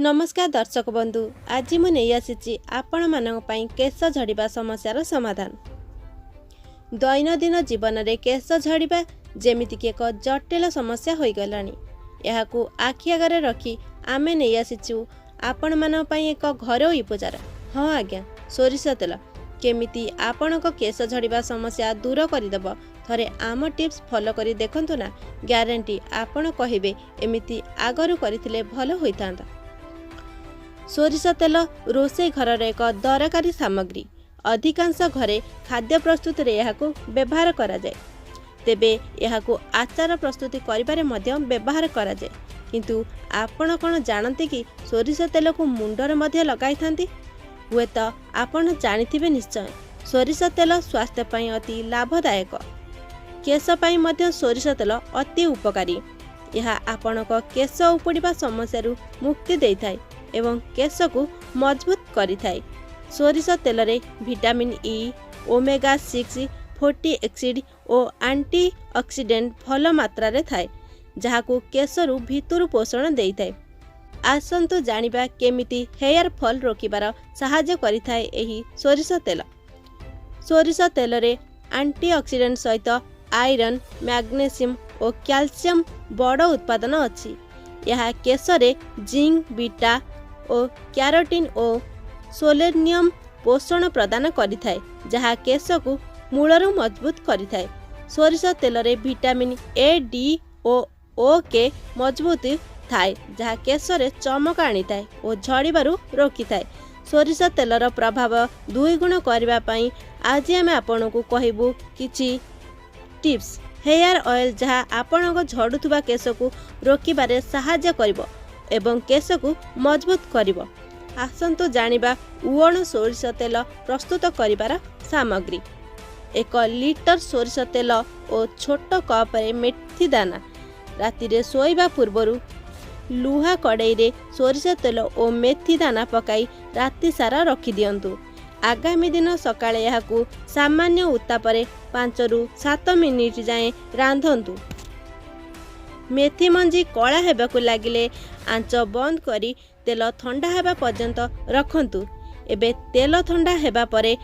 नमस्कार दर्शक बंधु, आज मु नहीं आसी आपण मानी केश झड़िबा समस्यार समाधान। दैनंदिन जीवन में केश झड़िबा जेमितिक एक जटिल समस्या हो गलानी। यहाकू आखि आगे रखी आमे नहीं आसीचु आपण मान पई एक घरोई उपचार। हाँ आज्ञा, सोरिष तेल केमिति आपणक केश झड़िबा समस्या दूर करदेव। थरे आम टिप्स फॉलो करी देखंतु ना, ग्यारंटी आपण कहिबे एमिति आगरु करिथिले भलो होइतांता। सोरिष तेल रोषे घर एक दरकारी सामग्री। अधिकांश घरे खाद्य प्रस्तुति रे यहाकू व्यवहार करा जाए। तेबे यहाकू आचार प्रस्तुति करिबारे मध्य व्यवहार करा जाए। किंतु आपण कोन जानते कि सोरिष तेल को मुंडर मध्य लगाई थांती? हुए तो आपण जानिथिबे निश्चय। सोरिष तेल स्वास्थ्य पई अति लाभदायक। केश पई मध्य सोरिष तेल अति उपकारी। यह आपणक केश उपुड़िबा समस्या मुक्ति देइथाय एवं केश को मजबूत करिथाय। सोरिष तेल रे vitamin E, omega 6 fatty acid और एंटी ऑक्सीडेंट भल मात्रा रे थाए, जहाकू केशरू भितरु पोषण देइथाय। आसंतु जानिबा केमिति हेयर फॉल रोकिबार सहाय्य करिथाय एही सोरिष तेल। सोरिष तेल रे एंटी ऑक्सीडेंट सहित आयरन, मैग्नीशियम और कैल्शियम बड़ उत्पादन अछि। यह केश रे जिंक, बीटा और कैरोटीन और सोलेनियम पोषण प्रदान करिथाय, जहा केश को मूलरू मजबूत करिथाय। सोरिष तेल रे विटामिन ए, डी और ओ के मजबूत थाए, जहा केश रे चमक आनिथाय और झड़िबारु रोकिथाय। सोरिष तेलर प्रभाव दुई गुण करबा पई आज आमे आपनकु कहिबु किछि टिप्स। हेयर ऑयल जहाँ आपणक झड़ुवा केश को रोकबारे साहाय्य करिवो एवं केश को मजबूत करिवो। आसंतु जानिबा उवण सोरिष तेल प्रस्तुत करिबार सामग्री। 1 लिटर सोरिष तेल और छोट कप रे मेथी दाना। राति रे सोइबा पूर्वरु लुहा कड़ाई रे सोरिष तेल और मेथी दाना पकाई राति सारा रखि दियंतु। आगामी दिन सकाळे याकू सामान्य उत्तापरे 5 रु 7 मिनिट जाए रांधंतु। मेथी मंजी कला हेबाकू लागिले आंच बंद करी तेल ठंडा हेबा पर्यंत रखंतु। एबे तेल ठंडा हेबा परे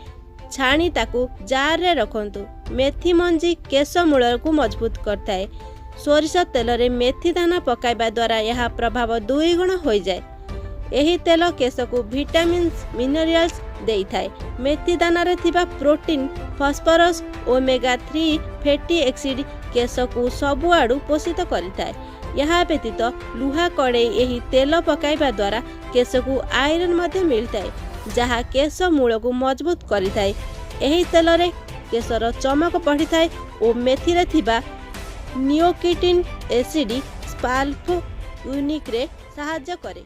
छाणी ताकू जार रे रखंतु। मेथी मंजी केश मूल को मजबूत करताए। सोरिष तेल रे मेथी दाना पकाइबा द्वारा यह प्रभाव दुई गुण हो जाए। एही तेल केश को विटामिन्स, मिनरल्स देइथाय। मेथी दाना रे थिबा protein, phosphorus, omega 3 fatty acid केश को सबु आडू पोषित करिथाय। यह व्यतीत लुहा कड़े एही तेल पकाइबा द्वारा केश को आयरन मध्य मिलताय, जहा केश मूल को मजबूत करिथाय। एही तेल रे केशर चमक बढ़िथाय और मेथी रे थिबा नियोकिटिन एसिड स्पाल्प यूनिक रे सहाय्य करे।